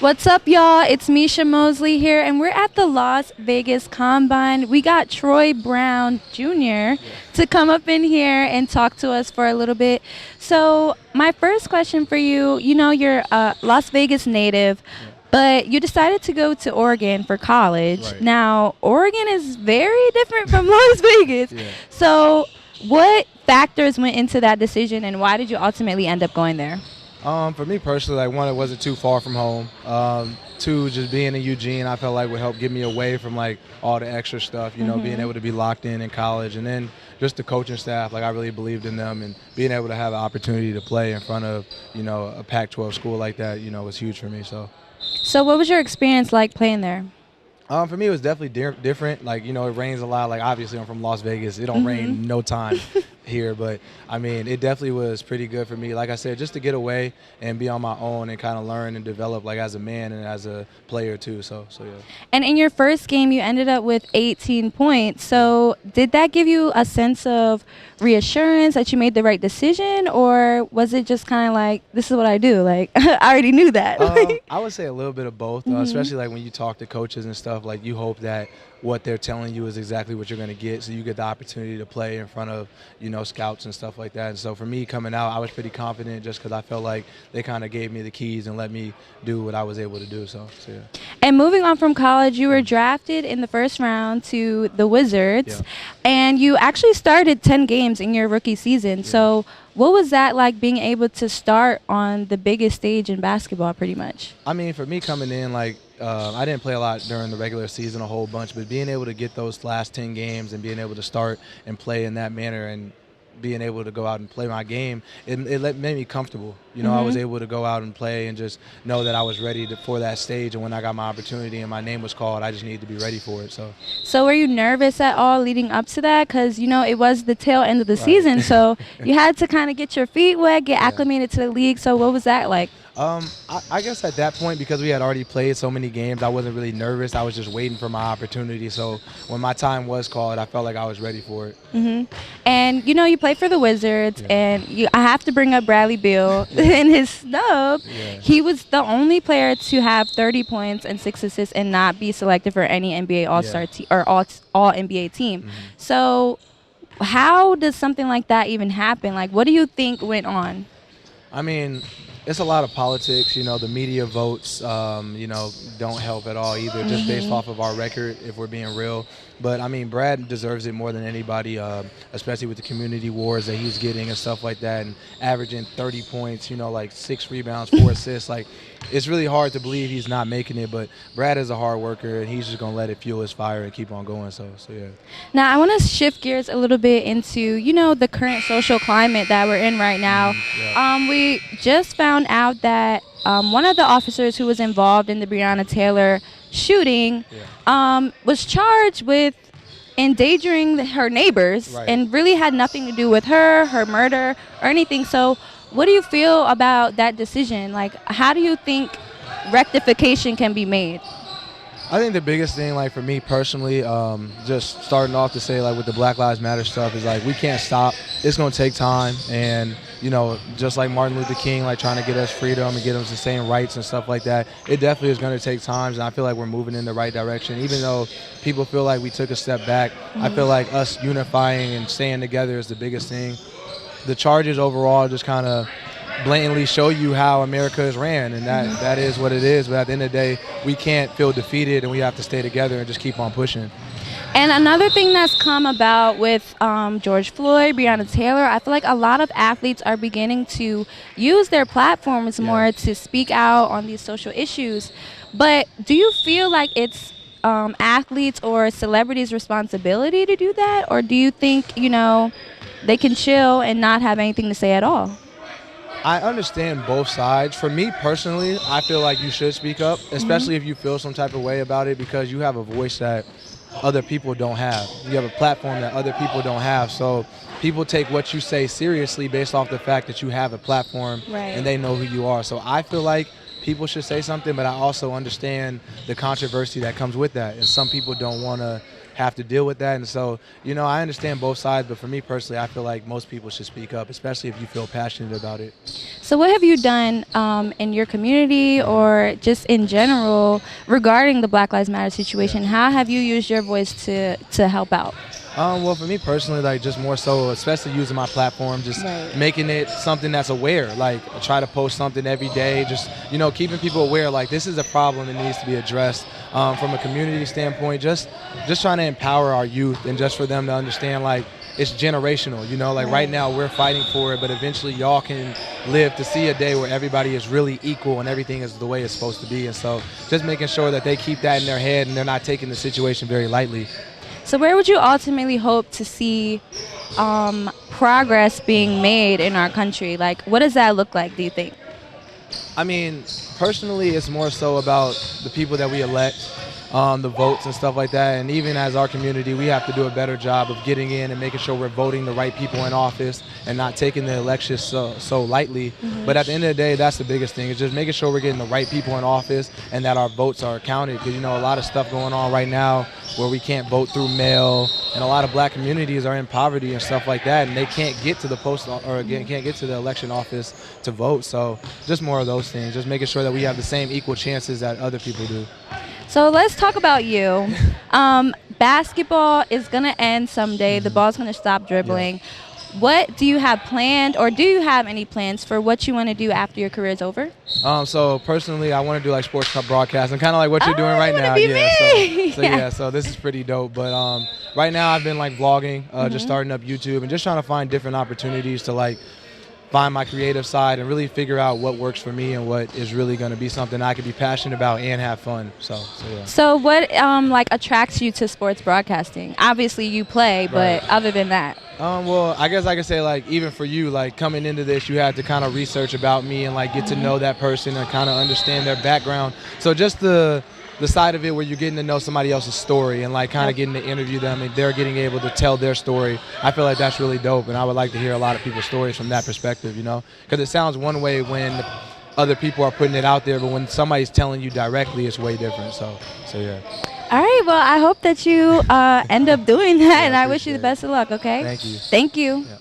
What's up, y'all? It's Misha Mosley here, and we're at the Las Vegas Combine. We got Troy Brown Jr. to come up in here and talk to us for a little bit. So, my first question for you, you're a Las Vegas native, but you decided to go to Oregon for college. Right. Now, Oregon is very different from Las Vegas. Yeah. So, what factors went into that decision, and why did you ultimately end up going there? For me personally, like one, it wasn't too far from home. Two, just being in Eugene, I felt like would help get me away from like all the extra stuff, being able to be locked in college. And then just the coaching staff, like I really believed in them, and being able to have an opportunity to play in front of, a Pac-12 school like that, was huge for me. So, what was your experience like playing there? For me, it was definitely different. Like, it rains a lot. Like, obviously, I'm from Las Vegas. It don't rain no time here. But, I mean, it definitely was pretty good for me. Like I said, just to get away and be on my own and kind of learn and develop, like, as a man and as a player, too. So yeah. And in your first game, you ended up with 18 points. So did that give you a sense of reassurance that you made the right decision? Or was it just kind of like, this is what I do? Like, I already knew that. I would say a little bit of both, especially like when you talk to coaches and stuff. Like, you hope that what they're telling you is exactly what you're going to get, so you get the opportunity to play in front of, scouts and stuff like that. And so for me coming out, I was pretty confident just because I felt like they kind of gave me the keys and let me do what I was able to do. So yeah. And moving on from college, you were drafted in the first round to the Wizards, Yeah. and you actually started 10 games in your rookie season. Yeah. So what was that like, being able to start on the biggest stage in basketball pretty much? I mean, for me coming in, like, I didn't play a lot during the regular season, a whole bunch, but being able to get those last 10 games and being able to start and play in that manner and being able to go out and play my game, it made me comfortable. I was able to go out and play and just know that I was ready for that stage. And when I got my opportunity and my name was called, I just needed to be ready for it. So were you nervous at all leading up to that? Because, it was the tail end of the season, so you had to kind of get your feet wet, get acclimated to the league. So what was that like? I guess at that point, because we had already played so many games, I wasn't really nervous. I was just waiting for my opportunity. So when my time was called, I felt like I was ready for it. And, you played for the Wizards, and I have to bring up Bradley Beal in his snub. Yeah. He was the only player to have 30 points and 6 assists and not be selected for any NBA All-Star team or all NBA team. So how does something like that even happen? Like, what do you think went on? I mean, it's a lot of politics. The media votes, don't help at all either, just based off of our record, if we're being real. But, I mean, Brad deserves it more than anybody, especially with the community awards that he's getting and stuff like that, and averaging 30 points, like 6 rebounds, 4 assists. Like, it's really hard to believe he's not making it, but Brad is a hard worker, and he's just going to let it fuel his fire and keep on going. So yeah. Now, I want to shift gears a little bit into, the current social climate that we're in right now. We just found out that one of the officers who was involved in the Breonna Taylor shooting was charged with endangering her neighbors and really had nothing to do with her murder or anything. So what do you feel about that decision? Like, how do you think rectification can be made? I think the biggest thing, like for me personally, just starting off to say, like with the Black Lives Matter stuff, is like we can't stop. It's going to take time, and just like Martin Luther King, like trying to get us freedom and get us the same rights and stuff like that, it definitely is going to take time, and I feel like we're moving in the right direction. Even though people feel like we took a step back, I feel like us unifying and staying together is the biggest thing. The charges overall just kind of blatantly show you how America is ran, and that is what it is. But at the end of the day, we can't feel defeated, and we have to stay together and just keep on pushing. And another thing that's come about with George Floyd, Breonna Taylor, I feel like a lot of athletes are beginning to use their platforms more to speak out on these social issues. But do you feel like it's athletes or celebrities' responsibility to do that? Or do you think, they can chill and not have anything to say at all? I understand both sides. For me personally, I feel like you should speak up, especially if you feel some type of way about it, because you have a voice that other people don't have. You have a platform that other people don't have. So people take what you say seriously based off the fact that you have a platform and they know who you are. So I feel like people should say something, but I also understand the controversy that comes with that. And some people don't want to have to deal with that. And so, you know, I understand both sides, but for me personally, I feel like most people should speak up, especially if you feel passionate about it. So what have you done in your community or just in general regarding the Black Lives Matter situation? How have you used your voice to help out? Well, for me personally, like just more so, especially using my platform, just making it something that's aware. Like I try to post something every day, just, you know, keeping people aware. Like this is a problem that needs to be addressed from a community standpoint. Just trying to empower our youth and just for them to understand like it's generational. You know, like right now we're fighting for it, but eventually y'all can live to see a day where everybody is really equal and everything is the way it's supposed to be. And so just making sure that they keep that in their head and they're not taking the situation very lightly. So where would you ultimately hope to see progress being made in our country? Like, what does that look like, do you think? I mean, personally, it's more so about the people that we elect, the votes and stuff like that. And even as our community, we have to do a better job of getting in and making sure we're voting the right people in office and not taking the elections so lightly. But at the end of the day, that's the biggest thing. It's just making sure we're getting the right people in office and that our votes are counted. Because, you know, a lot of stuff going on right now where we can't vote through mail, and a lot of black communities are in poverty and stuff like that, and they can't get to the can't get to the election office to vote. So just more of those things, just making sure that we have the same equal chances that other people do. So let's talk about you. Basketball is going to end someday. The ball's going to stop dribbling. Yeah. What do you have planned, or do you have any plans for what you want to do after your career is over? So personally, I want to do like sports broadcasting, kind of like what you're doing right now. Be me. So this is pretty dope. But right now I've been like vlogging, just starting up YouTube and just trying to find different opportunities to like find my creative side and really figure out what works for me and what is really going to be something I could be passionate about and have fun. So yeah. So what like attracts you to sports broadcasting? Obviously you play, but other than that. Well, I guess I could say like even for you, like coming into this, you had to kind of research about me and like get to know that person and kind of understand their background. So just the side of it where you're getting to know somebody else's story and like kind of getting to interview them and they're getting able to tell their story. I feel like that's really dope, and I would like to hear a lot of people's stories from that perspective, you know, because it sounds one way when other people are putting it out there, but when somebody's telling you directly, it's way different. So yeah. All right, well, I hope that you end up doing that, and I wish you the best of luck, okay? Thank you. Thank you. Yeah.